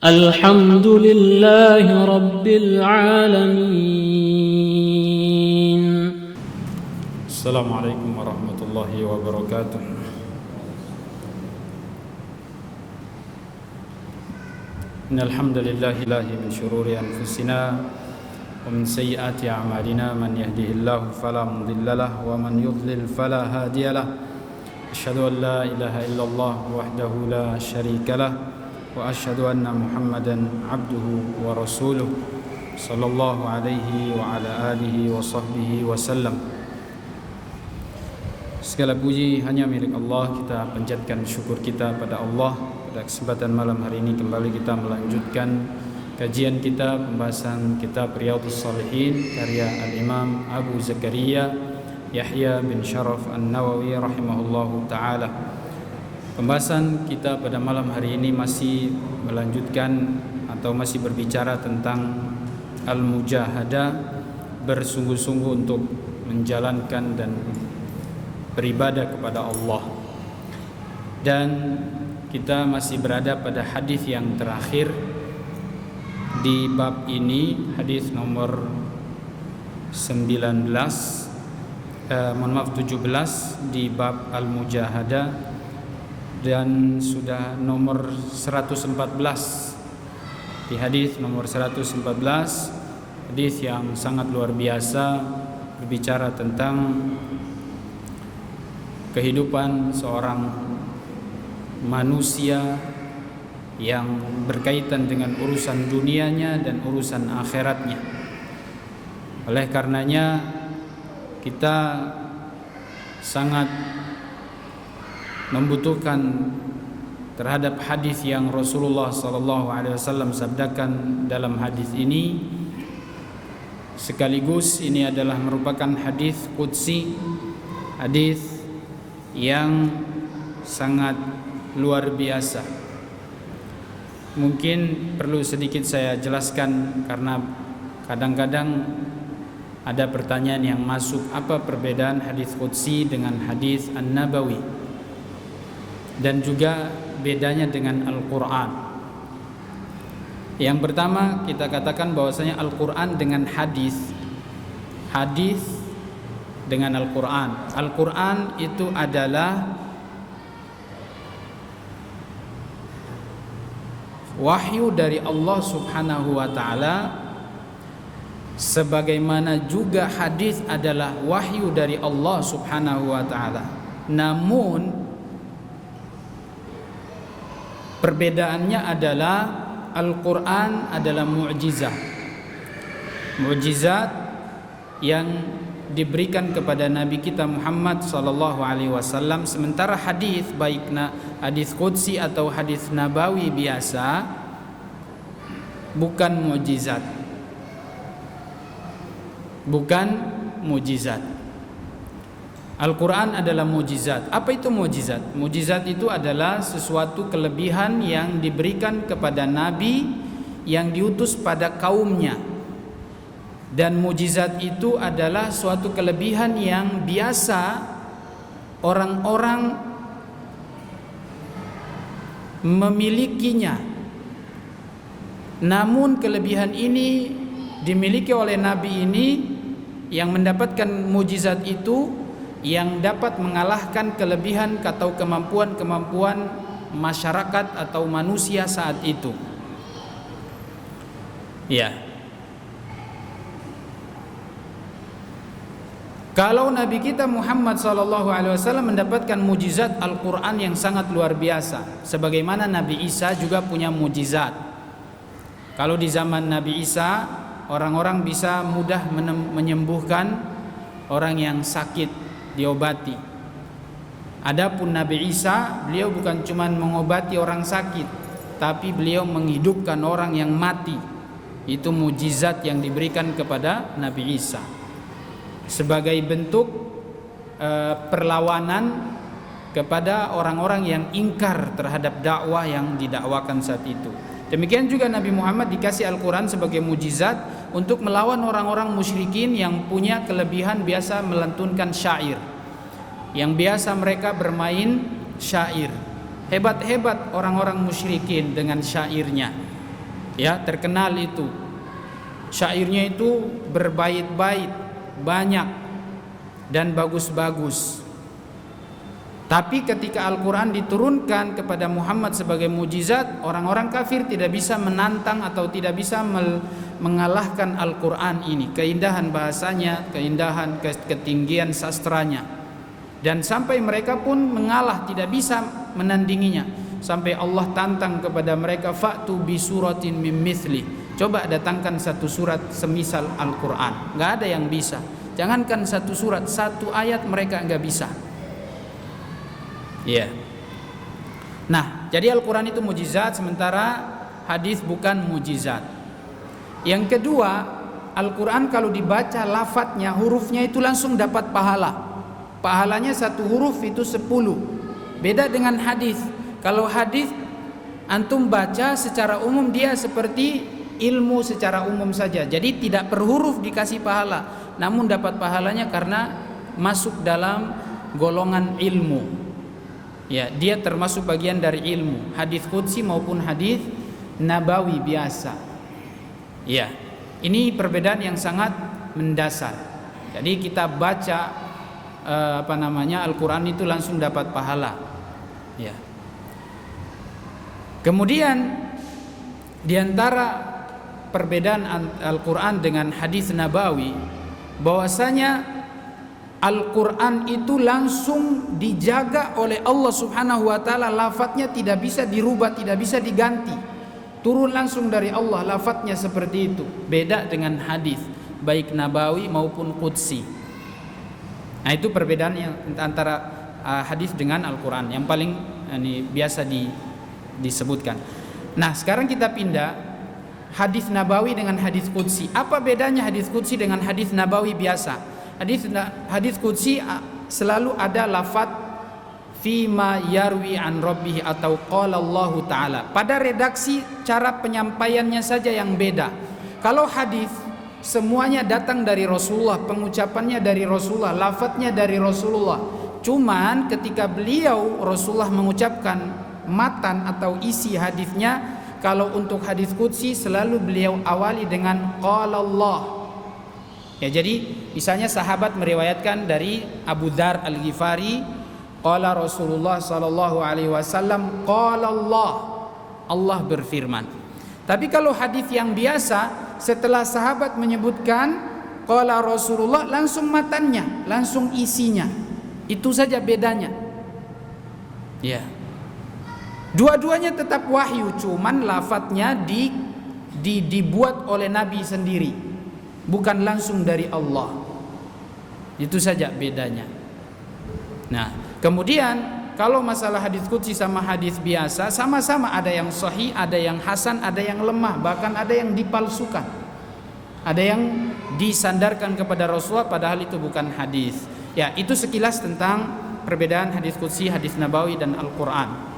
الحمد لله رب العالمين. السلام عليكم ورحمة الله وبركاته. إن الحمد لله من شرور أنفسنا ومن سيئات أعمالنا، من يهده الله فلا مضل له ومن يضلل فلا هادي له. أشهد أن لا إله إلا الله وحده لا شريك له، وأشهد أن محمدا عبده ورسوله صلى الله عليه وعلى آله وصحبه وسلم. Segala puji hanya milik Allah. Kita panjatkan syukur kita pada Allah. Pada kesempatan malam hari ini kembali kita melanjutkan kajian kita, pembahasan kitab Riyadhus Shalihin karya Al-Imam Abu Zakaria Yahya bin Sharaf An-Nawawi rahimahullahu ta'ala. Pembahasan kita pada malam hari ini masih melanjutkan atau masih berbicara tentang al-mujahadah, bersungguh-sungguh untuk menjalankan dan beribadah kepada Allah. Dan kita masih berada pada hadis yang terakhir di bab ini, hadis nomor 17 di bab al-mujahadah, dan sudah nomor 114. Di hadis nomor 114, hadis yang sangat luar biasa, berbicara tentang kehidupan seorang manusia yang berkaitan dengan urusan dunianya dan urusan akhiratnya. Oleh karenanya kita sangat membutuhkan terhadap hadis yang Rasulullah SAW sabdakan dalam hadis ini. Sekaligus ini adalah merupakan hadis qudsi, hadis yang sangat luar biasa. Mungkin perlu sedikit saya jelaskan karena kadang-kadang ada pertanyaan yang masuk, apa perbedaan hadis qudsi dengan hadis an-nabawi, dan juga bedanya dengan Al-Quran. Yang pertama kita katakan bahwasanya Al-Quran dengan hadis dengan Al-Quran. Al-Quran itu adalah wahyu dari Allah Subhanahu wa ta'ala, sebagaimana juga hadis adalah wahyu dari Allah Subhanahu wa ta'ala. Namun perbedaannya adalah Al-Quran adalah mu'jizat yang diberikan kepada Nabi kita Muhammad sallallahu alaihi wasallam, sementara hadis, baik hadis qudsi atau hadis nabawi biasa, bukan mujizat. Al-Quran adalah mujizat. Apa itu mujizat? Mujizat itu adalah sesuatu kelebihan yang diberikan kepada Nabi yang diutus pada kaumnya. Dan mujizat itu adalah suatu kelebihan yang biasa orang-orang memilikinya. Namun kelebihan ini dimiliki oleh Nabi ini, yang mendapatkan mujizat itu, yang dapat mengalahkan kelebihan atau kemampuan masyarakat atau manusia saat itu. Ya. Kalau Nabi kita Muhammad SAW mendapatkan mujizat Al-Quran yang sangat luar biasa, sebagaimana Nabi Isa juga punya mujizat. Kalau di zaman Nabi Isa, orang-orang bisa mudah menyembuhkan orang yang sakit, diobati. Adapun Nabi Isa, beliau bukan cuma mengobati orang sakit, tapi beliau menghidupkan orang yang mati. Itu mujizat yang diberikan kepada Nabi Isa sebagai bentuk perlawanan kepada orang-orang yang ingkar terhadap dakwah yang didakwakan saat itu. Demikian juga Nabi Muhammad dikasih Al-Quran sebagai mujizat untuk melawan orang-orang musyrikin yang punya kelebihan biasa melantunkan syair, yang biasa mereka bermain syair. Hebat-hebat orang-orang musyrikin dengan syairnya. Ya, terkenal itu. Syairnya itu berbait-bait, banyak dan bagus-bagus. Tapi ketika Al-Quran diturunkan kepada Muhammad sebagai mujizat, orang-orang kafir tidak bisa menantang atau tidak bisa mengalahkan Al-Quran ini. Keindahan bahasanya, keindahan ketinggian sastranya. Dan sampai mereka pun mengalah, tidak bisa menandinginya. Sampai Allah tantang kepada mereka, fa'tu bi suratin mim mithli. Coba datangkan satu surat semisal Al-Quran. Gak ada yang bisa. Jangankan satu surat, satu ayat mereka gak bisa. Iya. Nah, jadi Al-Quran itu mujizat, sementara hadis bukan mujizat. Yang kedua, Al-Quran kalau dibaca lafadznya, hurufnya itu langsung dapat pahala. Pahalanya satu huruf itu 10. Beda dengan hadis. Kalau hadis antum baca secara umum dia seperti ilmu secara umum saja. Jadi tidak per huruf dikasih pahala, namun dapat pahalanya karena masuk dalam golongan ilmu. Ya, dia termasuk bagian dari ilmu, hadis qudsi maupun hadis nabawi biasa. Ya, ini perbedaan yang sangat mendasar. Jadi kita baca Al-Quran itu langsung dapat pahala. Ya. Kemudian diantara perbedaan Al-Quran dengan hadis nabawi, bahwasanya Al-Quran itu langsung dijaga oleh Allah Subhanahu wa ta'ala. Lafadznya tidak bisa dirubah, tidak bisa diganti. Turun langsung dari Allah, lafadznya seperti itu. Beda dengan hadis, baik nabawi maupun qudsi. Nah, itu perbedaan yang antara hadis dengan Al-Quran yang paling biasa disebutkan. Nah, sekarang kita pindah hadis nabawi dengan hadis qudsi. Apa bedanya hadis qudsi dengan hadis nabawi biasa? Hadis qudsi selalu ada lafaz fima yarwi an rabbih atau qala Allah taala. Pada redaksi cara penyampaiannya saja yang beda. Kalau hadis semuanya datang dari Rasulullah, pengucapannya dari Rasulullah, lafadznya dari Rasulullah. Cuman ketika beliau Rasulullah mengucapkan matan atau isi hadisnya, kalau untuk hadis qudsi selalu beliau awali dengan qala Allah. Ya, jadi misalnya sahabat meriwayatkan dari Abu Dzar Al-Ghifari, qala Rasulullah sallallahu alaihi wasallam, qala Allah, Allah berfirman. Tapi kalau hadis yang biasa, setelah sahabat menyebutkan qala Rasulullah, langsung matannya, langsung isinya. Itu saja bedanya. Ya. Dua-duanya tetap wahyu, cuman lafadznya dibuat oleh Nabi sendiri, bukan langsung dari Allah. Itu saja bedanya. Nah, kemudian kalau masalah hadis qudsi sama hadis biasa, sama-sama ada yang sahih, ada yang hasan, ada yang lemah, bahkan ada yang dipalsukan. Ada yang disandarkan kepada Rasulullah padahal itu bukan hadis. Ya, itu sekilas tentang perbedaan hadis qudsi, hadis nabawi dan Al-Qur'an.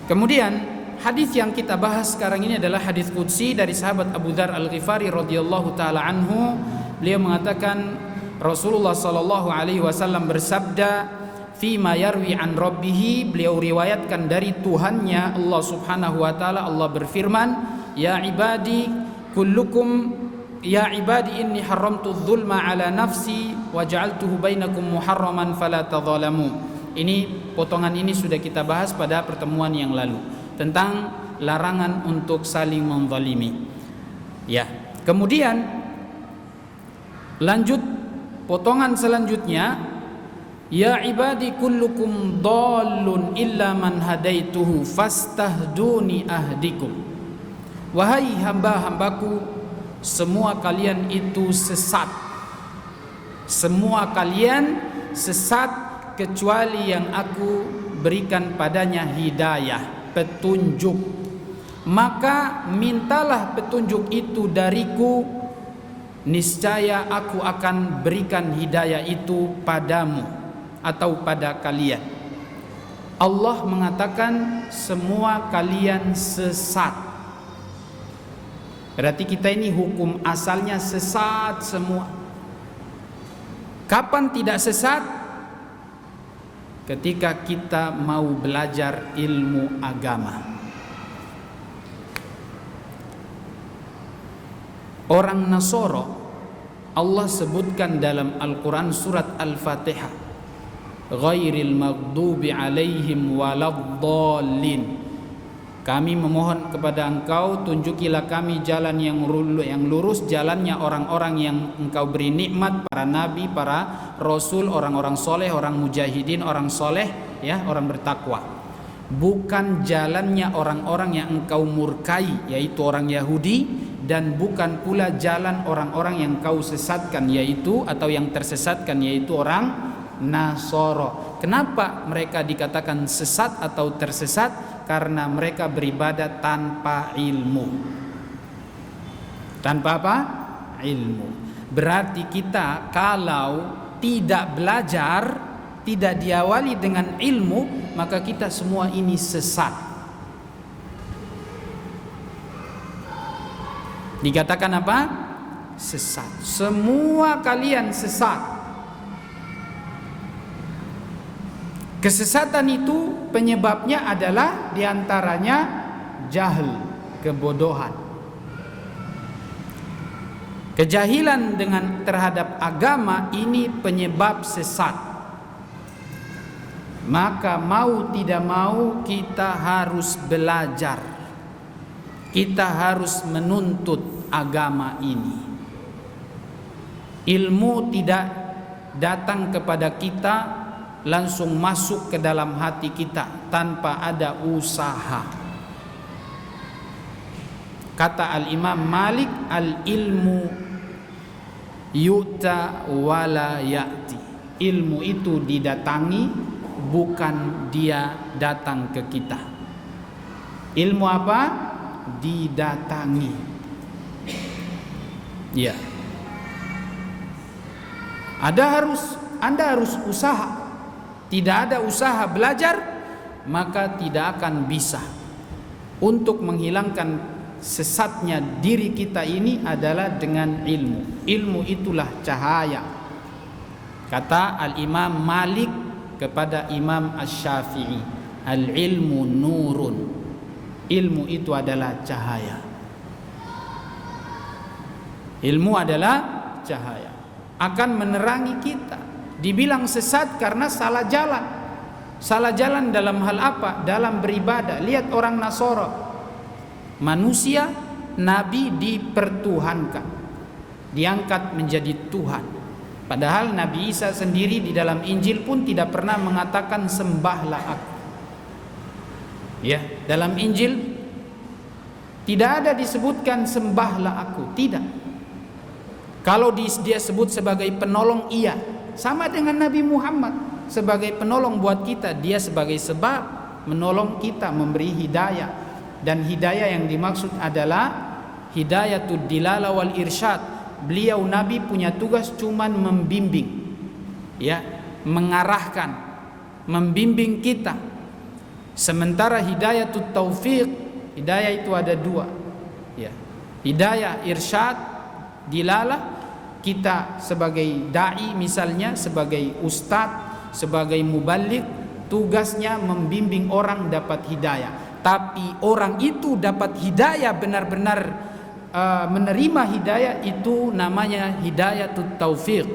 Kemudian hadis yang kita bahas sekarang ini adalah hadis qudsi dari sahabat Abu Dzar Al-Ghifari radhiyallahu taala anhu. Beliau mengatakan Rasulullah sallallahu alaihi wasallam bersabda, "Fima yarwi an rabbih," beliau riwayatkan dari Tuhannya Allah Subhanahu wa taala. Allah berfirman, "Ya ibadi kullukum ya ibadi inni haramtu dzulma ala nafsi wa ja'altuhu bainakum muharraman fala tadzalamu." Ini potongan ini sudah kita bahas pada pertemuan yang lalu tentang larangan untuk saling menzalimi. Ya. Kemudian lanjut potongan selanjutnya, ya ibadi kullukum dhallun illa man hadaituhu fastahduni ahdikum. Wahai hamba-hambaku, semua kalian itu sesat. Semua kalian sesat kecuali yang aku berikan padanya hidayah, petunjuk. Maka mintalah petunjuk itu dariku, niscaya aku akan berikan hidayah itu padamu atau pada kalian. Allah mengatakan semua kalian sesat. Berarti kita ini hukum asalnya sesat semua. Kapan tidak sesat? Ketika kita mau belajar ilmu agama. Orang Nasara Allah sebutkan dalam Al-Quran surat Al-Fatihah, ghairil maghdubi alaihim waladdallin. Kami memohon kepada Engkau, tunjukilah kami jalan yang lurus, jalannya orang-orang yang Engkau beri nikmat, para nabi, para rasul, orang-orang soleh, orang mujahidin, orang soleh, ya, orang bertakwa. Bukan jalannya orang-orang yang Engkau murkai, yaitu orang Yahudi, dan bukan pula jalan orang-orang yang Engkau sesatkan, yaitu atau yang tersesatkan, yaitu orang Nasara. Kenapa mereka dikatakan sesat atau tersesat? Karena mereka beribadah tanpa ilmu. Tanpa apa? Ilmu. Berarti kita kalau tidak belajar, tidak diawali dengan ilmu, maka kita semua ini sesat. Dikatakan apa? Sesat. Semua kalian sesat. Kesesatan itu penyebabnya adalah diantaranya jahil, kebodohan. Kejahilan dengan terhadap agama ini penyebab sesat. Maka mau tidak mau kita harus belajar. Kita harus menuntut agama ini. Ilmu tidak datang kepada kita langsung masuk ke dalam hati kita tanpa ada usaha. Kata Al-Imam Malik, al-ilmu yu'ta wala ya'ti. Ilmu itu didatangi, bukan dia datang ke kita. Ilmu apa? Didatangi. Ya. Anda harus usaha. Tidak ada usaha belajar, maka tidak akan bisa. Untuk menghilangkan sesatnya diri kita ini adalah dengan ilmu. Ilmu itulah cahaya. Kata Al-Imam Malik kepada Imam Asy-Syafi'i, al-ilmu nurun. Ilmu itu adalah cahaya. Ilmu adalah cahaya, akan menerangi kita. Dibilang sesat karena salah jalan. Salah jalan dalam hal apa? Dalam beribadah. Lihat orang Nasara. Manusia, nabi dipertuhankan, diangkat menjadi Tuhan. Padahal Nabi Isa sendiri di dalam Injil pun tidak pernah mengatakan sembahlah aku. Ya, dalam Injil tidak ada disebutkan sembahlah aku, tidak. Kalau dia sebut sebagai penolong, iya. Sama dengan Nabi Muhammad sebagai penolong buat kita, dia sebagai sebab menolong kita, memberi hidayah. Dan hidayah yang dimaksud adalah hidayatud dilalah wal irsyad. Beliau Nabi punya tugas cuman membimbing, ya, mengarahkan, membimbing kita. Sementara hidayatut taufiq, hidayah itu ada dua, ya. Hidayah irsyad, dilalah. Kita sebagai da'i misalnya, sebagai ustadz, sebagai muballigh, tugasnya membimbing orang dapat hidayah. Tapi orang itu dapat hidayah, benar-benar menerima hidayah, itu namanya hidayatut taufiq.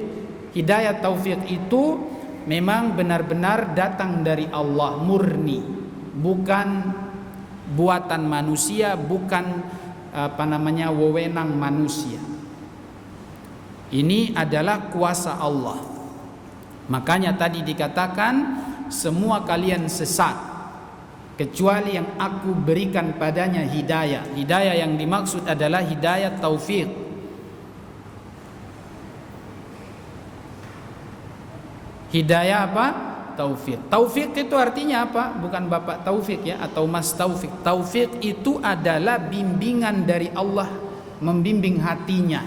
Hidayah taufiq itu memang benar-benar datang dari Allah, murni, bukan buatan manusia, bukan wewenang manusia. Ini adalah kuasa Allah. Makanya tadi dikatakan semua kalian sesat kecuali yang aku berikan padanya hidayah. Hidayah yang dimaksud adalah hidayah taufik. Hidayah apa? Taufik. Taufik itu artinya apa? Bukan Bapak Taufik ya, atau Mas Taufik. Taufik itu adalah bimbingan dari Allah, membimbing hatinya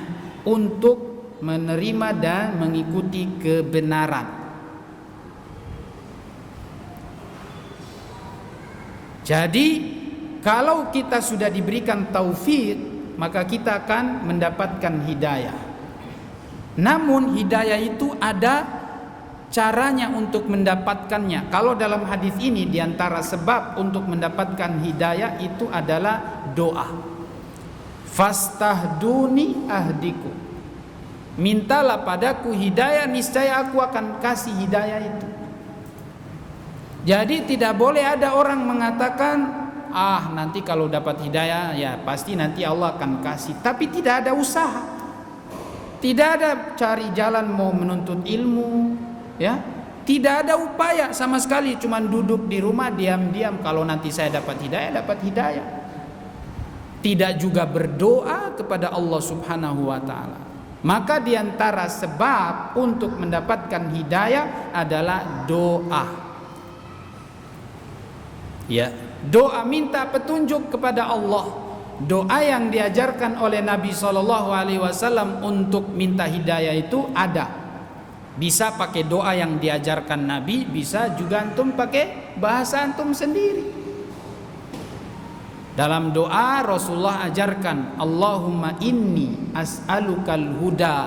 untuk menerima dan mengikuti kebenaran. Jadi kalau kita sudah diberikan taufik, maka kita akan mendapatkan hidayah. Namun hidayah itu ada caranya untuk mendapatkannya. Kalau dalam hadis ini diantara sebab untuk mendapatkan hidayah itu adalah doa. Fastahduni ahdiku, mintalah padaku hidayah, niscaya aku akan kasih hidayah itu. Jadi tidak boleh ada orang mengatakan, nanti kalau dapat hidayah ya pasti nanti Allah akan kasih, tapi tidak ada usaha, tidak ada cari jalan mau menuntut ilmu, ya, tidak ada upaya sama sekali, cuman duduk di rumah diam-diam kalau nanti saya dapat hidayah. Tidak juga berdoa kepada Allah Subhanahu wa taala. Maka diantara sebab untuk mendapatkan hidayah adalah doa. Ya, doa minta petunjuk kepada Allah. Doa yang diajarkan oleh Nabi SAW untuk minta hidayah itu ada. Bisa pakai doa yang diajarkan Nabi, bisa juga antum pakai bahasa antum sendiri. Dalam doa Rasulullah ajarkan, Allahumma inni as'alukal huda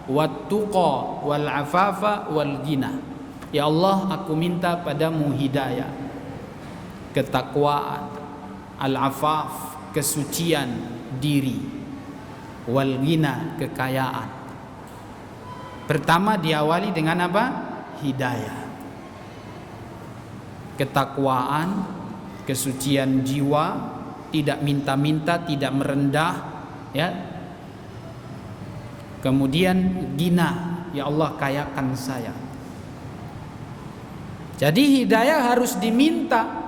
wat tuqa wal afafa wal ghina. Ya Allah, aku minta padamu hidayah, ketakwaan, al-afaf, kesucian diri, wal ghina, kekayaan. Pertama diawali dengan apa? Hidayah. Ketakwaan, kesucian jiwa, tidak minta-minta, tidak merendah, ya. Kemudian ghina, ya Allah kayakan saya. Jadi hidayah harus diminta.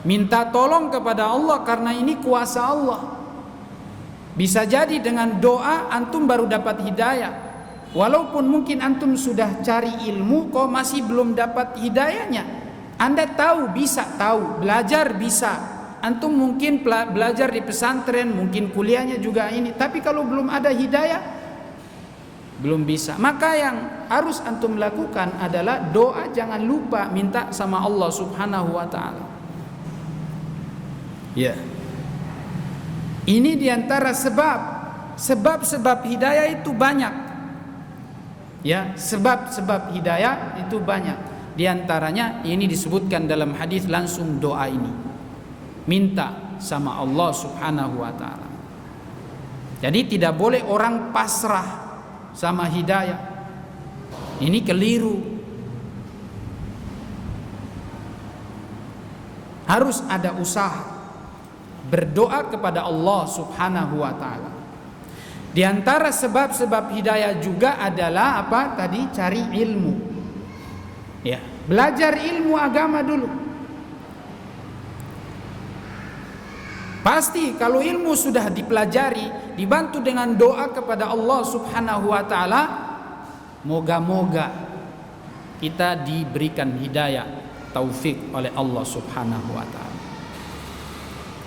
Minta tolong kepada Allah karena ini kuasa Allah. Bisa jadi dengan doa antum baru dapat hidayah. Walaupun mungkin antum sudah cari ilmu kok masih belum dapat hidayahnya. Anda tahu, bisa tahu, belajar bisa. Antum mungkin belajar di pesantren, mungkin kuliahnya juga ini, tapi kalau belum ada hidayah belum bisa. Maka yang harus antum lakukan adalah doa, jangan lupa minta sama Allah Subhanahu wa taala. Ya. Ini diantara sebab hidayah itu banyak. Ya, sebab hidayah itu banyak. Di antaranya ini disebutkan dalam hadis, langsung doa ini. Minta sama Allah Subhanahu wa taala. Jadi tidak boleh orang pasrah sama hidayah. Ini keliru. Harus ada usaha. Berdoa kepada Allah Subhanahu wa taala. Di antara sebab-sebab hidayah juga adalah apa? Tadi cari ilmu. Ya, belajar ilmu agama dulu. Pasti kalau ilmu sudah dipelajari, dibantu dengan doa kepada Allah Subhanahu wa taala, moga-moga kita diberikan hidayah, taufik oleh Allah Subhanahu wa taala.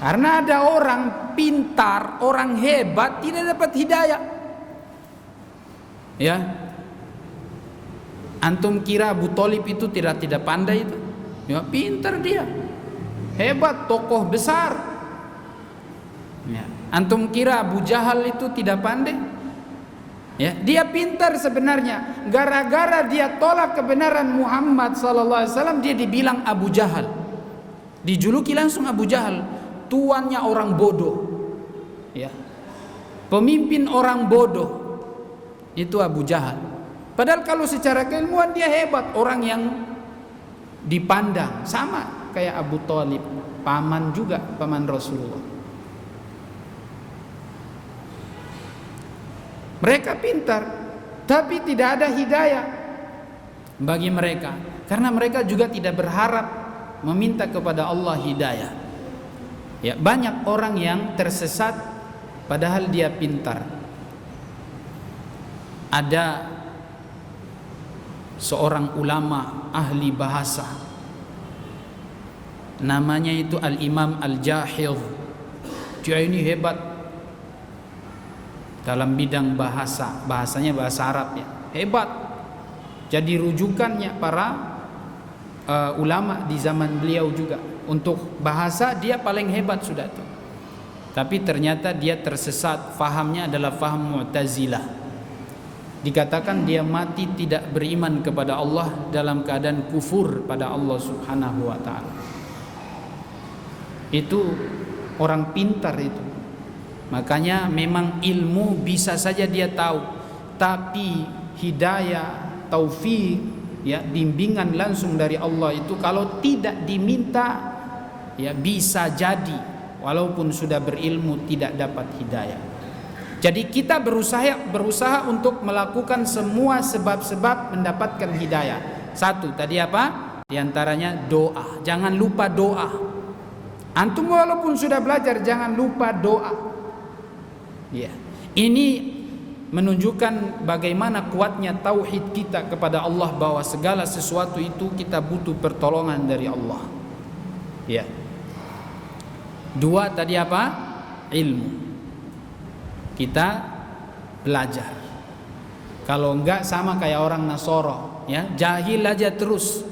Karena ada orang pintar, orang hebat tidak dapat hidayah. Ya. Antum kira Abu Thalib itu tidak pandai itu? Ya, pintar dia. Hebat, tokoh besar. Ya. Antum kira Abu Jahal itu tidak pandai? Ya, dia pintar sebenarnya. Gara-gara dia tolak kebenaran Muhammad sallallahu alaihi wasallam, dia dibilang Abu Jahal. Dijuluki langsung Abu Jahal. Tuannya orang bodoh, ya, pemimpin orang bodoh, itu Abu Jahal. Padahal kalau secara keilmuan dia hebat, orang yang dipandang sama kayak Abu Thalib, paman juga, paman Rasulullah. Mereka pintar, tapi tidak ada hidayah bagi mereka, karena mereka juga tidak berharap meminta kepada Allah hidayah. Ya, banyak orang yang tersesat padahal dia pintar. Ada seorang ulama ahli bahasa, namanya itu Al-Imam Al-Jahidh. Dia ini hebat dalam bidang bahasa, bahasanya bahasa Arab, ya, hebat. Jadi rujukannya para ulama di zaman beliau juga. Untuk bahasa dia paling hebat sudah tuh. Tapi ternyata dia tersesat, fahamnya adalah faham Mu'tazilah. Dikatakan dia mati tidak beriman kepada Allah dalam keadaan kufur pada Allah Subhanahu wa taala. Itu orang pintar itu. Makanya memang ilmu bisa saja dia tahu, tapi hidayah, taufik, ya, bimbingan langsung dari Allah itu kalau tidak diminta, ya bisa jadi walaupun sudah berilmu tidak dapat hidayah. Jadi kita berusaha untuk melakukan semua sebab-sebab mendapatkan hidayah. Satu tadi apa? Di antaranya doa. Jangan lupa doa. Antum walaupun sudah belajar jangan lupa doa. Ya, ini menunjukkan bagaimana kuatnya tauhid kita kepada Allah, bahwa segala sesuatu itu kita butuh pertolongan dari Allah. Ya. Dua tadi apa? Ilmu. Kita belajar. Kalau enggak sama kayak orang Nasoro, ya, jahil aja terus.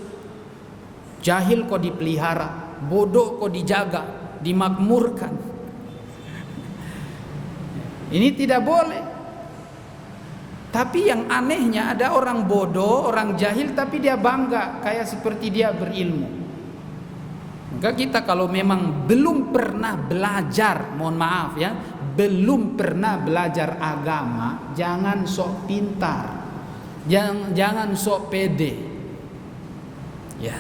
Jahil kok dipelihara, bodoh kok dijaga, dimakmurkan. Ini tidak boleh. Tapi yang anehnya ada orang bodoh, orang jahil tapi dia bangga kayak seperti dia berilmu. Maka kita kalau memang belum pernah belajar, mohon maaf ya, belum pernah belajar agama, jangan sok pintar. Jangan sok pede. Ya.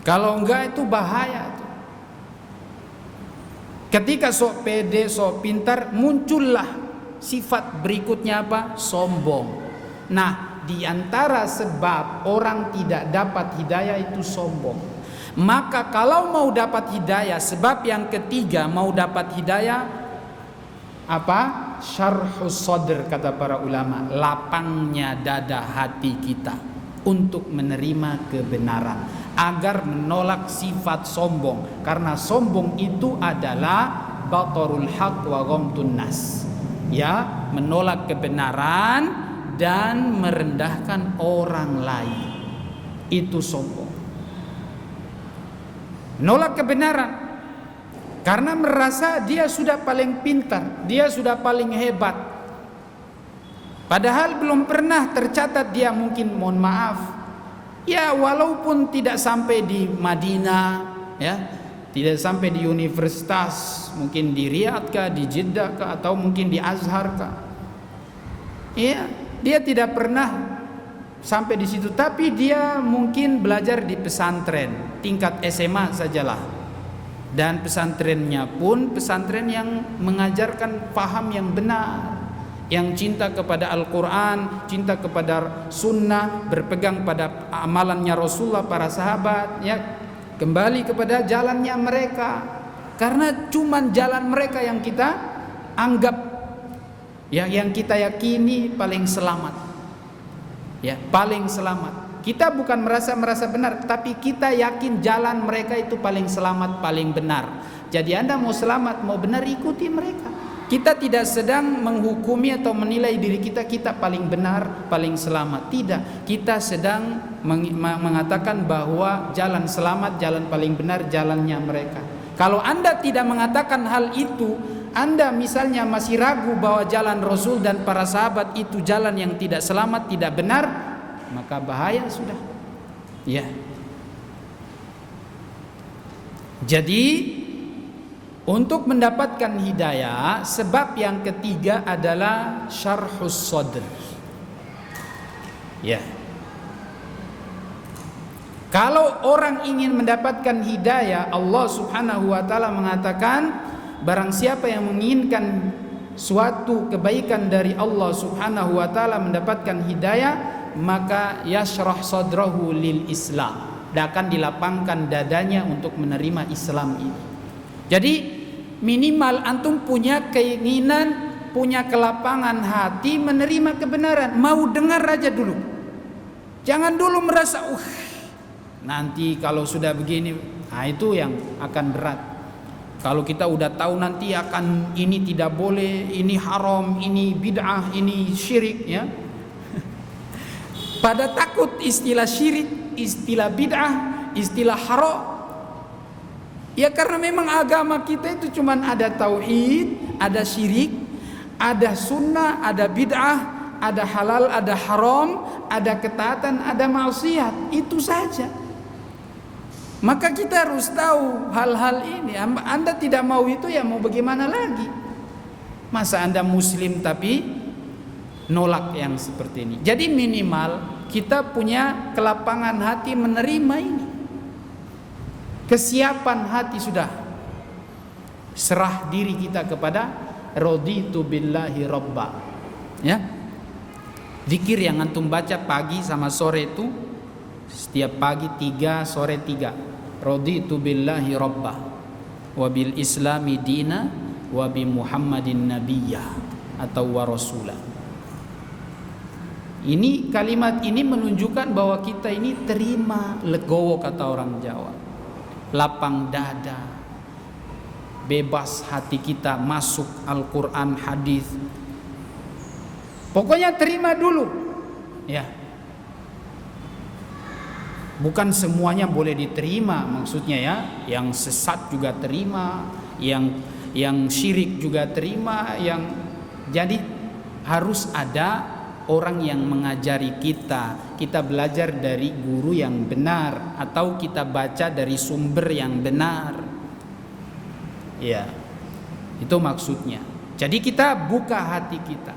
Kalau enggak itu bahaya. Ketika sok pede, sok pintar, muncullah sifat berikutnya apa? Sombong. Nah, di antara sebab orang tidak dapat hidayah itu sombong. Maka kalau mau dapat hidayah, sebab yang ketiga mau dapat hidayah apa? Syarhus sadr, kata para ulama, lapangnya dada hati kita untuk menerima kebenaran, agar menolak sifat sombong. Karena sombong itu adalah batarul haq wa ghamtun nas, ya, menolak kebenaran dan merendahkan orang lain. Itu sombong. Nolak kebenaran karena merasa dia sudah paling pintar, dia sudah paling hebat, padahal belum pernah tercatat dia mungkin, mohon maaf, ya walaupun tidak sampai di Madinah, ya, tidak sampai di universitas, mungkin di Riyadh kah, di Jeddah kah, atau mungkin di Azhar kah, ya, dia tidak pernah sampai di situ, tapi dia mungkin belajar di pesantren tingkat SMA sajalah, dan pesantrennya pun pesantren yang mengajarkan paham yang benar, yang cinta kepada Al-Quran, cinta kepada sunnah, berpegang pada amalannya Rasulullah, para sahabat, ya, kembali kepada jalannya mereka. Karena cuman jalan mereka yang kita anggap, ya, yang kita yakini paling selamat, ya, paling selamat. Kita bukan merasa benar, tapi kita yakin jalan mereka itu paling selamat, paling benar. Jadi Anda mau selamat, mau benar, ikuti mereka. Kita tidak sedang menghukumi atau menilai diri kita paling benar, paling selamat. Tidak. Kita sedang mengatakan bahwa jalan selamat, jalan paling benar, jalannya mereka. Kalau Anda tidak mengatakan hal itu, Anda misalnya masih ragu bahwa jalan Rasul dan para sahabat itu jalan yang tidak selamat, tidak benar, maka bahaya sudah. Ya. Jadi untuk mendapatkan hidayah, sebab yang ketiga adalah syarhus sadr. Ya. Kalau orang ingin mendapatkan hidayah, Allah Subhanahu wa taala mengatakan, barang siapa yang menginginkan suatu kebaikan dari Allah Subhanahu wa taala, mendapatkan hidayah, maka yashrah sadrahu lil Islam, dan akan dilapangkan dadanya untuk menerima Islam ini. Jadi minimal antum punya keinginan, punya kelapangan hati menerima kebenaran, mau dengar aja dulu. Jangan dulu merasa nanti kalau sudah begini, nah itu yang akan berat. Kalau kita udah tahu nanti akan ini tidak boleh, ini haram, ini bid'ah, ini syirik, ya. Pada takut istilah syirik, istilah bid'ah, istilah haram. Ya karena memang agama kita itu cuman ada tauhid, ada syirik, ada sunnah, ada bid'ah, ada halal, ada haram, ada ketaatan, ada maksiat. Itu saja. Maka kita harus tahu hal-hal ini. Anda tidak mau itu, ya mau bagaimana lagi? Masa Anda muslim tapi nolak yang seperti ini? Jadi minimal kita punya kelapangan hati menerima ini. Kesiapan hati sudah. Serah diri kita kepada raditu billahi rabba. Ya. Zikir yang antum baca pagi sama sore itu, setiap pagi 3, sore 3. Raditu billahi rabba wa bil islami dina wa bi Muhammadin nabiyya atau wa rasula. Ini kalimat ini menunjukkan bahwa kita ini terima, legowo kata orang Jawa, lapang dada, bebas hati kita masuk Al-Quran, hadis. Pokoknya terima dulu, ya. Bukan semuanya boleh diterima, maksudnya ya. Yang sesat juga terima, yang syirik juga terima, jadi harus ada orang yang mengajari kita. Kita belajar dari guru yang benar atau kita baca dari sumber yang benar. Ya. Itu maksudnya. Jadi kita buka hati kita.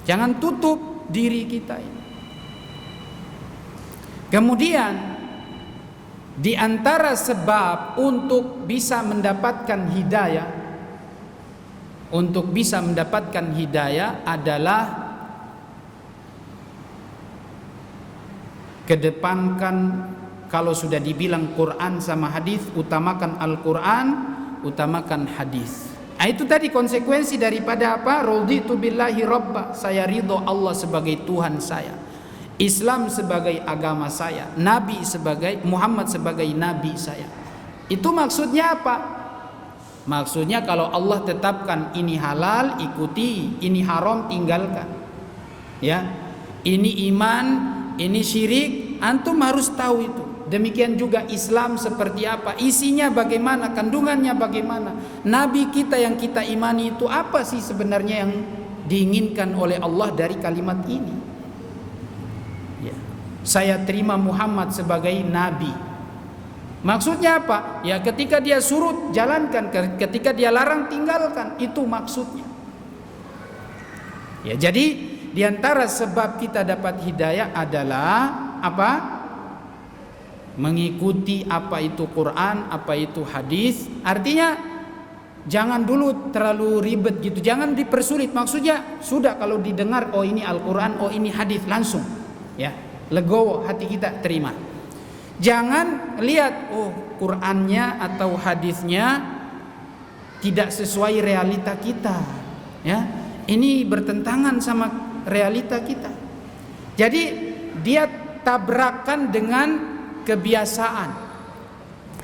Jangan tutup diri kita ini. Kemudian di antara sebab untuk bisa mendapatkan hidayah adalah kedepankan, kalau sudah dibilang Quran sama hadis, utamakan Al-Quran, utamakan hadis. Itu tadi konsekuensi daripada apa? Raditu billahi rabba, saya ridho Allah sebagai Tuhan saya, Islam sebagai agama saya, Muhammad sebagai nabi saya. Itu maksudnya apa? Maksudnya kalau Allah tetapkan ini halal, ikuti, ini haram, tinggalkan. Ya. Ini iman, ini syirik, antum harus tahu itu. Demikian juga Islam seperti apa, isinya bagaimana, kandungannya bagaimana. Nabi kita yang kita imani itu apa sih sebenarnya yang diinginkan oleh Allah dari kalimat ini? Saya terima Muhammad sebagai nabi. Maksudnya apa? Ya ketika dia suruh jalankan, ketika dia larang tinggalkan, itu maksudnya. Ya jadi diantara sebab kita dapat hidayah adalah apa? Mengikuti apa itu Quran, apa itu hadis. Artinya jangan dulu terlalu ribet gitu, jangan dipersulit. Maksudnya sudah kalau didengar, oh ini Al-Quran, oh ini hadis, langsung ya. Legowo hati kita terima. Jangan lihat Qur'annya atau hadisnya tidak sesuai realita kita, ya. Ini bertentangan sama realita kita. Jadi dia tabrakan dengan kebiasaan.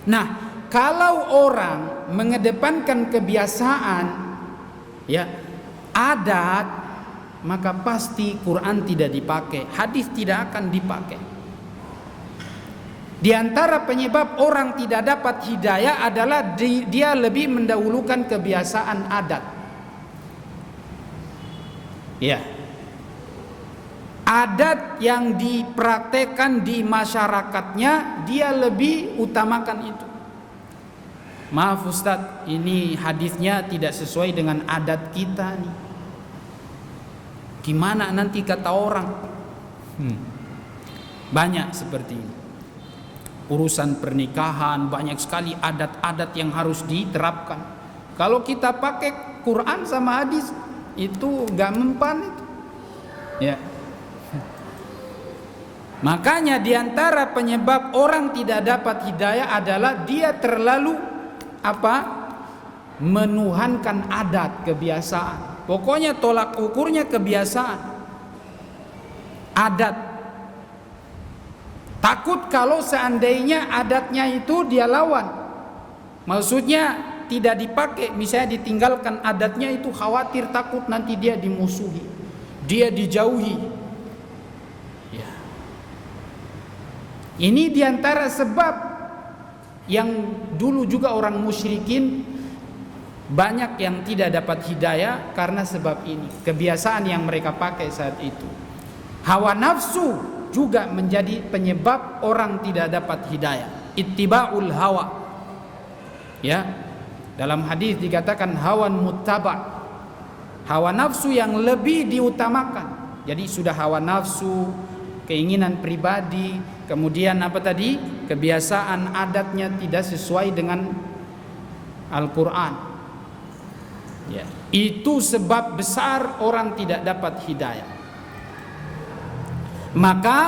Nah, kalau orang mengedepankan kebiasaan, ya, adat, maka pasti Quran tidak dipakai, hadis tidak akan dipakai. Di antara penyebab orang tidak dapat hidayah adalah dia lebih mendahulukan kebiasaan adat. Ya. Adat yang dipraktekkan di masyarakatnya, dia lebih utamakan itu. Maaf Ustadz, ini hadisnya tidak sesuai dengan adat kita nih. Gimana nanti kata orang? Banyak seperti ini. Urusan pernikahan banyak sekali adat-adat yang harus diterapkan. Kalau kita pakai Quran sama hadis itu gak mempan itu. Ya. Makanya diantara penyebab orang tidak dapat hidayah adalah dia terlalu menuhankan adat, kebiasaan. Pokoknya tolak ukurnya kebiasaan, adat. Takut kalau seandainya adatnya itu dia lawan, maksudnya tidak dipakai, misalnya ditinggalkan adatnya itu, khawatir takut nanti dia dimusuhi, dia dijauhi. Ya. Ini diantara sebab yang dulu juga orang musyrikin banyak yang tidak dapat hidayah karena sebab ini, kebiasaan yang mereka pakai saat itu. Hawa nafsu juga menjadi penyebab orang tidak dapat hidayah. ittiba'ul hawa. Ya. Dalam hadis dikatakan hawan muttaba'. Hawa nafsu yang lebih diutamakan. Jadi sudah hawa nafsu, keinginan pribadi, kemudian apa tadi? Kebiasaan adatnya tidak sesuai dengan Al-Qur'an. Ya. Itu sebab besar orang tidak dapat hidayah. Maka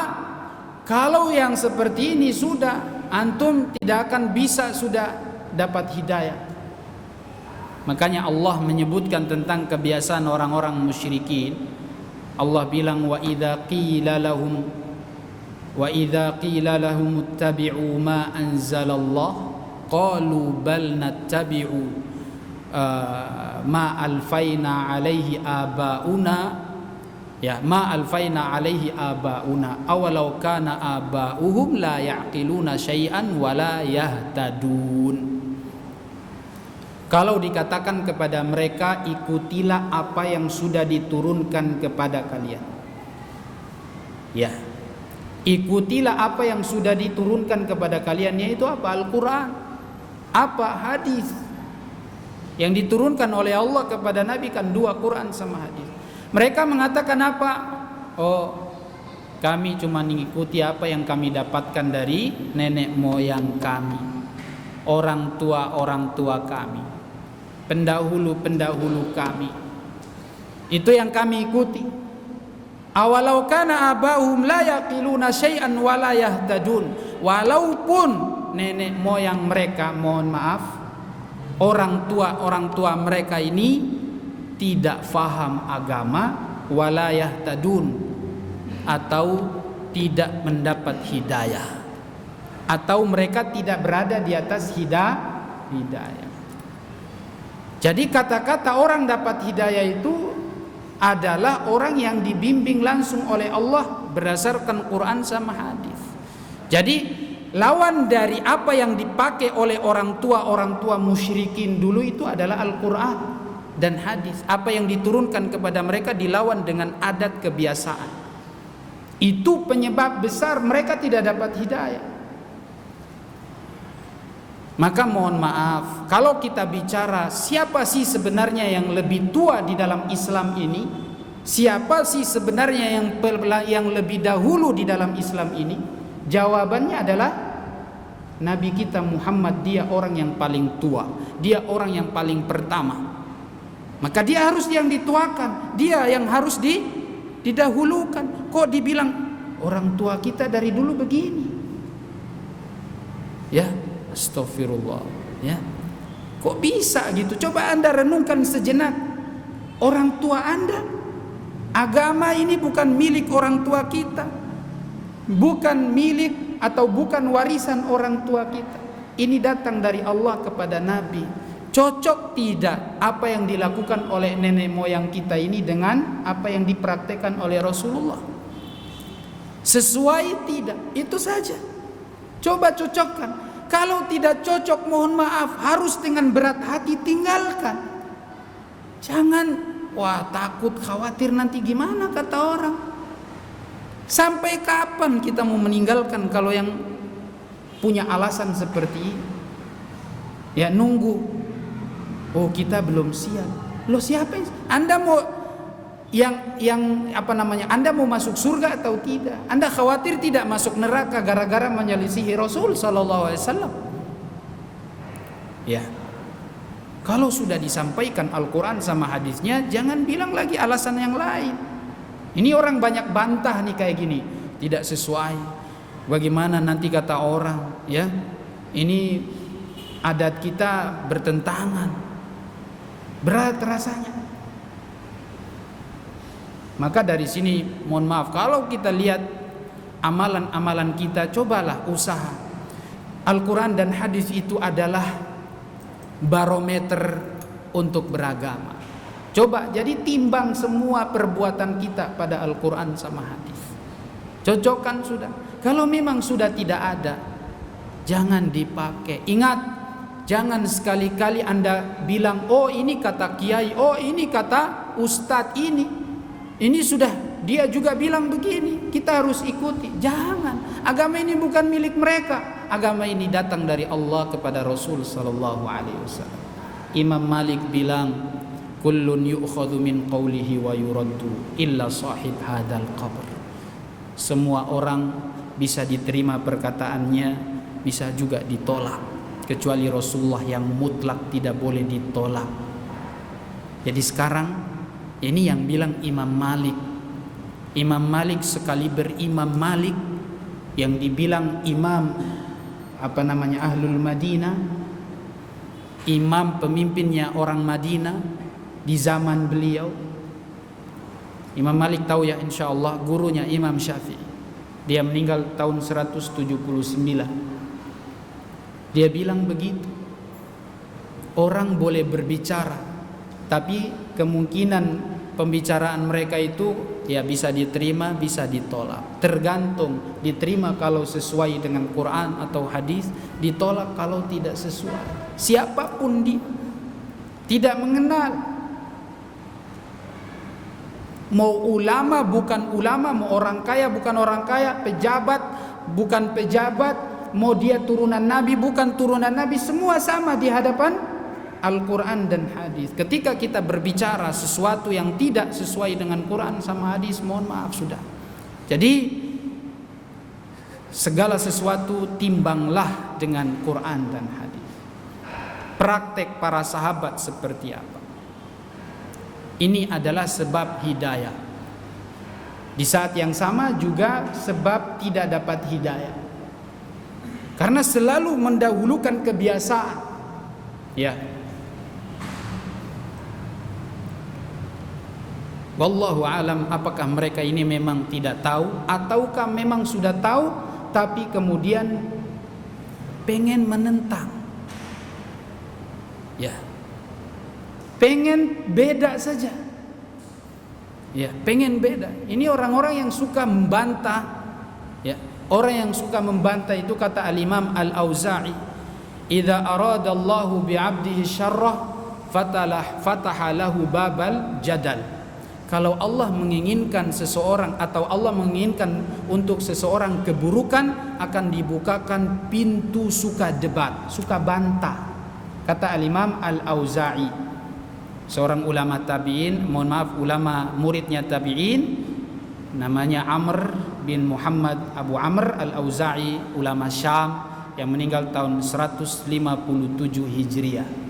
kalau yang seperti ini sudah, antum tidak akan bisa sudah dapat hidayah. Makanya Allah menyebutkan tentang kebiasaan orang-orang musyrikin. Allah bilang wa idza qila lahum ittabi'u ma anzalallah qalu bal nattabi'u ma alfaina alaihi abauna, ya, ma alfaina alaihi abauna awalau kana abauhum la ya'qiluna syai'an wa la yahtadun. Kalau dikatakan kepada mereka, ikutilah apa yang sudah diturunkan kepada kalian. Ya. Ikutilah apa yang sudah diturunkan kepada kalian, yaitu apa? Al-Qur'an. Apa? Hadis. Yang diturunkan oleh Allah kepada Nabi kan dua, Quran sama hadis. Mereka mengatakan apa? Oh, kami cuma mengikuti apa yang kami dapatkan dari nenek moyang kami, orang tua kami, pendahulu kami. Itu yang kami ikuti. Awalau kana abahum la yaqiluna syai'an wa la yahtadun. Walaupun nenek moyang mereka, mohon maaf, orang tua mereka ini tidak faham agama, wala yahtadun, atau tidak mendapat hidayah, atau mereka tidak berada di atas hidayah. Jadi kata-kata orang dapat hidayah itu adalah orang yang dibimbing langsung oleh Allah berdasarkan Quran sama hadis. Jadi lawan dari apa yang dipakai oleh orang tua musyrikin dulu itu adalah Al-Quran dan hadis. Apa yang diturunkan kepada mereka dilawan dengan adat kebiasaan. Itu penyebab besar mereka tidak dapat hidayah. Maka mohon maaf, kalau kita bicara siapa sih sebenarnya yang lebih tua di dalam Islam ini, siapa sih sebenarnya yang lebih dahulu di dalam Islam ini, jawabannya adalah Nabi kita Muhammad. Dia orang yang paling tua, dia orang yang paling pertama. Maka dia harus yang dituakan, dia yang harus didahulukan. Kok dibilang orang tua kita dari dulu begini? Ya, astagfirullah, ya. Kok bisa gitu? Coba Anda renungkan sejenak. Orang tua Anda, agama ini bukan milik orang tua kita, bukan milik atau bukan warisan orang tua kita. Ini datang dari Allah kepada Nabi. Cocok tidak apa yang dilakukan oleh nenek moyang kita ini dengan apa yang dipraktekkan oleh Rasulullah? Sesuai tidak? Itu saja. Coba cocokkan. Kalau tidak cocok, mohon maaf, harus dengan berat hati tinggalkan. Jangan, wah takut, khawatir nanti gimana kata orang. Sampai kapan kita mau meninggalkan kalau yang punya alasan seperti ini? Ya nunggu. Oh kita belum siap. Loh siapa? Anda mau yang apa namanya? Anda mau masuk surga atau tidak? Anda khawatir tidak masuk neraka gara-gara menyelisihi Rasul sallallahu alaihi wasallam? Ya. Kalau sudah disampaikan Al-Qur'an sama hadisnya, jangan bilang lagi alasan yang lain. Ini orang banyak bantah nih kayak gini, tidak sesuai. Bagaimana nanti kata orang, ya? Ini adat kita bertentangan. Berat rasanya. Maka dari sini mohon maaf, kalau kita lihat amalan-amalan kita, cobalah usaha. Al-Quran dan hadis itu adalah barometer untuk beragama. Coba jadi timbang semua perbuatan kita pada Al-Quran sama hadis. Cocokkan sudah. Kalau memang sudah tidak ada, jangan dipakai. Ingat, jangan sekali-kali Anda bilang, oh ini kata kiai, oh ini kata ustadz ini sudah dia juga bilang begini, kita harus ikuti. Jangan, agama ini bukan milik mereka. agama ini datang dari Allah kepada Rasul sallallahu alaihi wasallam. Imam Malik bilang, kullun yu'khadhu min qawlihi wa yuraddu illa sahib hadal qabr. Semua orang bisa diterima perkataannya, bisa juga ditolak, kecuali Rasulullah yang mutlak tidak boleh ditolak. Jadi sekarang ini yang bilang Imam Malik. Imam Malik sekaliber Imam Malik yang dibilang imam Ahlul Madinah, imam pemimpinnya orang Madinah di zaman beliau. Imam Malik tahu ya, insyaallah gurunya Imam Syafi'i. Dia meninggal tahun 179. Dia bilang begitu. Orang boleh berbicara, tapi kemungkinan pembicaraan mereka itu ya bisa diterima, bisa ditolak. Tergantung, diterima kalau sesuai dengan Quran atau hadis, ditolak kalau tidak sesuai. Siapapun dia, tidak mengenal. Mau ulama bukan ulama, mau orang kaya bukan orang kaya, pejabat bukan pejabat, mau dia turunan Nabi bukan turunan Nabi, semua sama di hadapan Al-Quran dan hadis. Ketika kita berbicara sesuatu yang tidak sesuai dengan Quran sama hadis, mohon maaf sudah. Jadi segala sesuatu timbanglah dengan Quran dan hadis. Praktek para sahabat seperti apa? Ini adalah sebab hidayah. Di saat yang sama juga sebab tidak dapat hidayah. Karena selalu mendahulukan kebiasaan. Ya. Wallahu alam, apakah mereka ini memang tidak tahu ataukah memang sudah tahu tapi kemudian pengen menentang. Ya. Pengen beda saja. Ya, pengen beda. Ini orang-orang yang suka membantah. Ya, orang yang suka membantah itu kata Al-Imam Al-Auza'i, "Idza aradallahu bi'abdihi syarrah fataha lahu babal jadal." Kalau Allah menginginkan seseorang atau Allah menginginkan untuk seseorang keburukan, akan dibukakan pintu suka debat, suka bantah. Kata Al-Imam Al-Auza'i, seorang ulama tabi'in, ulama muridnya tabi'in, namanya Amr bin Muhammad Abu Amr Al-Auza'i, ulama Syam yang meninggal tahun 157 Hijriah.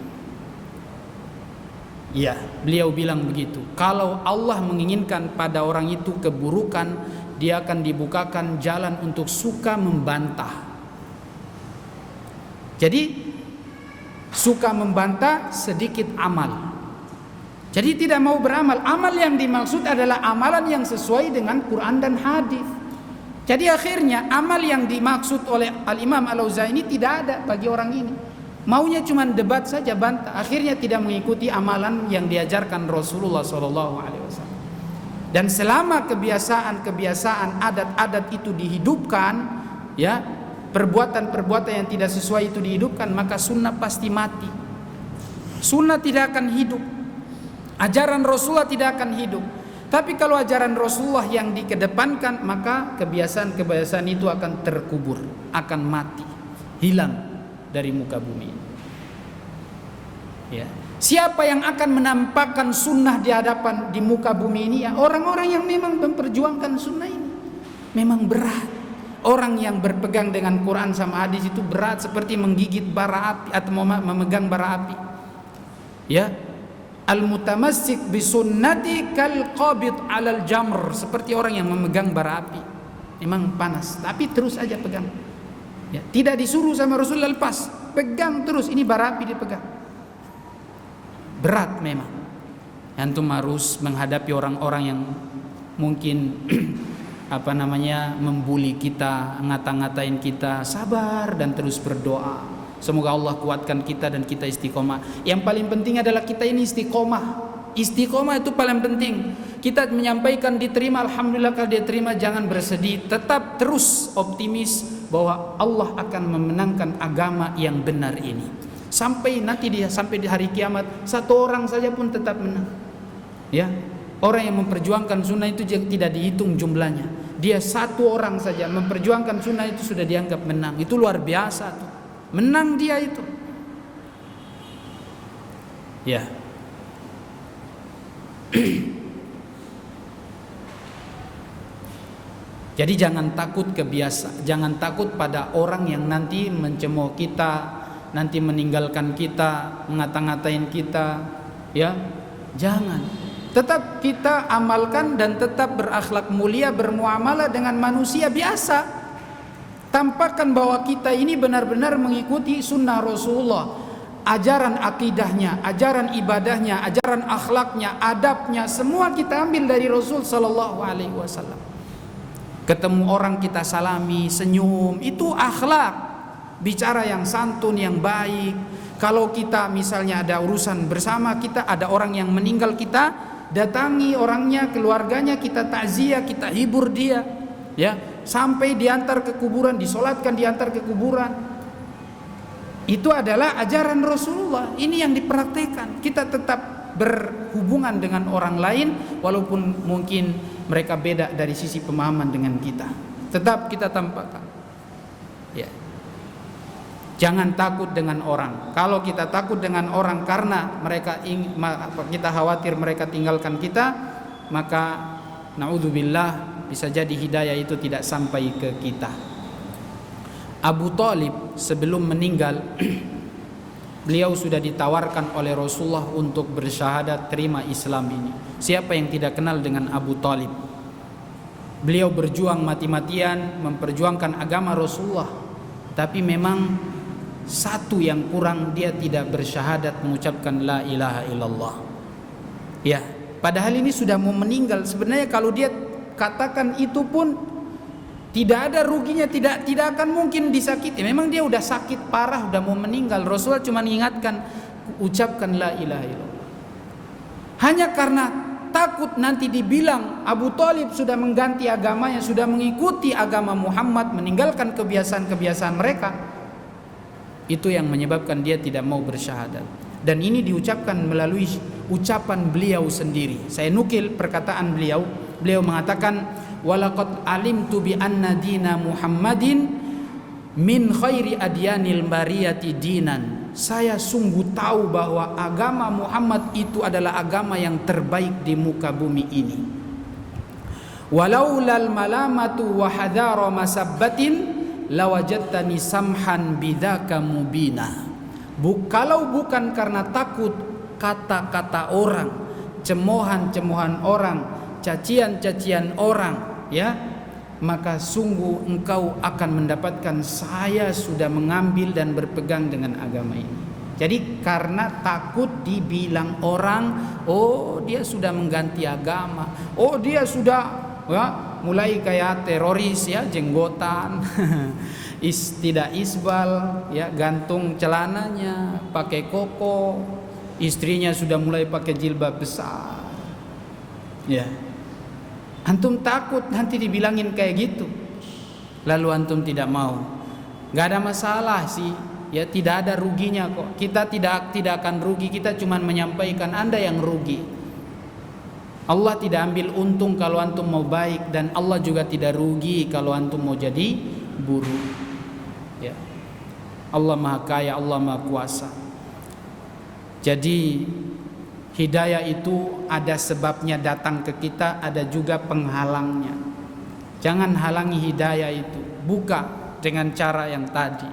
Ya, beliau bilang begitu. Kalau Allah menginginkan pada orang itu keburukan, dia akan dibukakan jalan untuk suka membantah. Jadi suka membantah sedikit amal. Jadi tidak mau beramal. Amal yang dimaksud adalah amalan yang sesuai dengan Quran dan hadis. Jadi akhirnya amal yang dimaksud oleh Al-Imam Al-Auza'i ini tidak ada bagi orang ini. Maunya cuma debat saja, bantah. Akhirnya tidak mengikuti amalan yang diajarkan Rasulullah SAW. Dan selama kebiasaan-kebiasaan adat-adat itu dihidupkan, ya, perbuatan-perbuatan yang tidak sesuai itu dihidupkan, maka sunnah pasti mati. Sunnah tidak akan hidup. Ajaran Rasulullah tidak akan hidup. Tapi kalau ajaran Rasulullah yang dikedepankan, maka kebiasaan-kebiasaan itu akan terkubur, akan mati, hilang dari muka bumi. Ya. Siapa yang akan menampakkan sunnah di muka bumi ini? Ya, orang-orang yang memang memperjuangkan sunnah ini. Memang berat. Orang yang berpegang dengan Quran sama hadis itu berat, seperti menggigit bara api atau memegang bara api. Ya. Al-mutamassik bi sunnati kal qabid 'alal jamr, seperti orang yang memegang bara api. Memang panas, tapi terus aja pegang. Ya, tidak disuruh sama Rasulullah lepas, pegang terus, ini bara api dipegang. Berat memang. Antum harus menghadapi orang-orang yang mungkin membuli kita, ngata-ngatain kita, sabar dan terus berdoa. Semoga Allah kuatkan kita dan kita istiqomah. Yang paling penting adalah kita ini istiqomah. Istiqomah itu paling penting. Kita menyampaikan diterima, alhamdulillah. Kalau diterima jangan bersedih, tetap terus optimis bahwa Allah akan memenangkan agama yang benar ini. Sampai di hari kiamat, satu orang saja pun tetap menang. Ya, orang yang memperjuangkan sunnah itu tidak dihitung jumlahnya. dia satu orang saja memperjuangkan sunnah itu sudah dianggap menang. Itu luar biasa tuh. Menang dia itu. Ya. Jadi jangan takut jangan takut pada orang yang nanti mencemooh kita, nanti meninggalkan kita, ngata-ngatain kita, ya. Jangan. Tetap kita amalkan dan tetap berakhlak mulia, bermuamalah dengan manusia biasa. Tampakkan bahwa kita ini benar-benar mengikuti sunnah Rasulullah, ajaran akidahnya, ajaran ibadahnya, ajaran akhlaknya, adabnya, semua kita ambil dari Rasul sallallahu alaihi wasallam. Ketemu orang kita salami, senyum, itu akhlak. Bicara yang santun, yang baik. Kalau kita misalnya ada urusan bersama, kita ada orang yang meninggal, kita datangi orangnya, keluarganya, kita takziah, kita hibur dia, ya, sampai diantar ke kuburan, disolatkan diantar ke kuburan. Itu adalah ajaran Rasulullah. Ini yang dipraktekkan. Kita tetap berhubungan dengan orang lain walaupun mungkin mereka beda dari sisi pemahaman dengan kita. Tetap kita tampakkan. Ya. Jangan takut dengan orang. Kalau kita takut dengan orang karena kita khawatir mereka tinggalkan kita, maka naudzubillah bisa jadi hidayah itu tidak sampai ke kita. Abu Thalib sebelum meninggal beliau sudah ditawarkan oleh Rasulullah untuk bersyahadat terima Islam ini. Siapa yang tidak kenal dengan Abu Thalib? Beliau berjuang mati-matian memperjuangkan agama Rasulullah, tapi memang satu yang kurang, dia tidak bersyahadat mengucapkan la ilaha illallah. Ya, padahal ini sudah mau meninggal. Sebenarnya kalau dia katakan itu pun tidak ada ruginya, tidak akan mungkin disakiti. Memang dia udah sakit parah, udah mau meninggal. Rasulullah cuma mengingatkan, ucapkan la ilaha illallah. Hanya karena takut nanti dibilang Abu Thalib sudah mengganti agamanya, sudah mengikuti agama Muhammad, meninggalkan kebiasaan-kebiasaan mereka. Itu yang menyebabkan dia tidak mau bersyahadat. Dan ini diucapkan melalui ucapan beliau sendiri. Saya nukil perkataan beliau. Beliau mengatakan, walaqad alimtu bi anna dina Muhammadin min khairi adyanil bariyati dinan. Saya sungguh tahu bahwa agama Muhammad itu adalah agama yang terbaik di muka bumi ini. Walaulal malamatu wa hadhara masabbatin lawajadtani samhan bidzaka mubina. Kalau bukan karena takut kata-kata orang, cemohan-cemohan orang, cacian-cacian orang, ya, maka sungguh engkau akan mendapatkan saya sudah mengambil dan berpegang dengan agama ini. Jadi karena takut dibilang orang, oh dia sudah mengganti agama, oh dia sudah, ya, mulai kayak teroris, ya, jenggotan, tidak isbal, ya, gantung celananya, pakai koko, istrinya sudah mulai pakai jilbab besar, ya. Antum takut nanti dibilangin kayak gitu, lalu antum tidak mau. Gak ada masalah sih, ya, tidak ada ruginya kok. Kita tidak akan rugi, kita cuma menyampaikan, Anda yang rugi. Allah tidak ambil untung kalau antum mau baik, dan Allah juga tidak rugi kalau antum mau jadi buruk. Ya. Allah Maha Kaya, Allah Maha Kuasa. Jadi hidayah itu ada sebabnya datang ke kita, ada juga penghalangnya. Jangan halangi hidayah itu. Buka dengan cara yang tadi.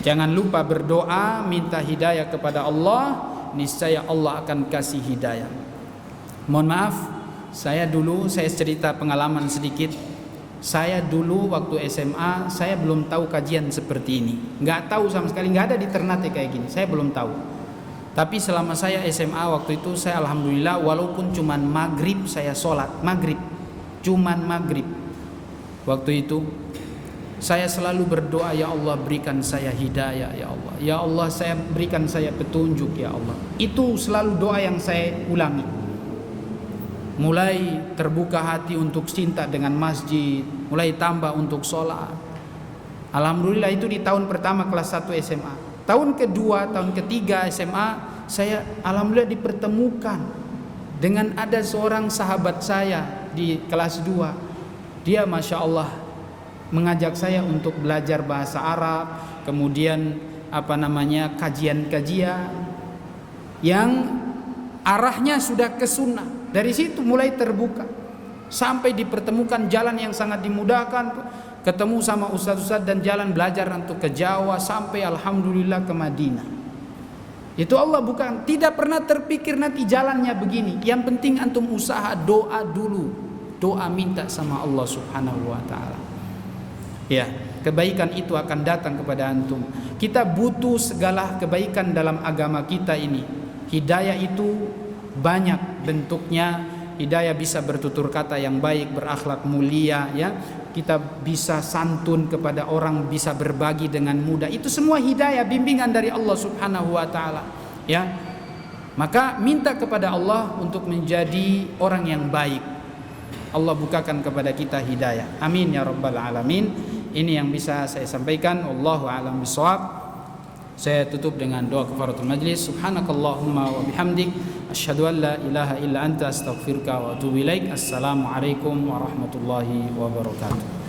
Jangan lupa berdoa, minta hidayah kepada Allah. Niscaya Allah akan kasih hidayah. Mohon maaf, saya cerita pengalaman sedikit. Saya dulu waktu SMA, saya belum tahu kajian seperti ini. Nggak tahu sama sekali, nggak ada di Ternate kayak gini. Saya belum tahu. Tapi selama saya SMA waktu itu, saya alhamdulillah walaupun cuman maghrib saya sholat, cuman maghrib. Waktu itu saya selalu berdoa, ya Allah berikan saya hidayah, ya Allah. Ya Allah berikan saya petunjuk, ya Allah. Itu selalu doa yang saya ulangi. Mulai terbuka hati untuk cinta dengan masjid, mulai tambah untuk sholat. Alhamdulillah itu di tahun pertama kelas 1 SMA. Tahun kedua, tahun ketiga SMA, saya alhamdulillah dipertemukan dengan ada seorang sahabat saya di kelas 2. Dia Masya Allah mengajak saya untuk belajar bahasa Arab, kemudian kajian-kajian yang arahnya sudah ke sunnah. Dari situ mulai terbuka sampai dipertemukan jalan yang sangat dimudahkan, ketemu sama ustaz-ustaz dan jalan belajar untuk ke Jawa sampai alhamdulillah ke Madinah. Itu Allah bukan, tidak pernah terpikir nanti jalannya begini. Yang penting antum usaha, doa dulu, doa minta sama Allah Subhanahu wa taala. Ya, kebaikan itu akan datang kepada antum. Kita butuh segala kebaikan dalam agama kita ini. Hidayah itu banyak bentuknya. Hidayah bisa bertutur kata yang baik, berakhlak mulia, ya. Kita bisa santun kepada orang, bisa berbagi dengan mudah. Itu semua hidayah, bimbingan dari Allah Subhanahu wa taala, ya. Maka minta kepada Allah untuk menjadi orang yang baik. Allah bukakan kepada kita hidayah. Amin ya rabbal alamin. Ini yang bisa saya sampaikan. Wallahu a'lam bishawab. Saya tutup dengan doa kafaratul majlis. Subhanakallahumma wa bihamdik, asyhadu an la ilaha illa anta, astaghfiruka wa atubu ilaik. Assalamualaikum warahmatullahi wabarakatuh.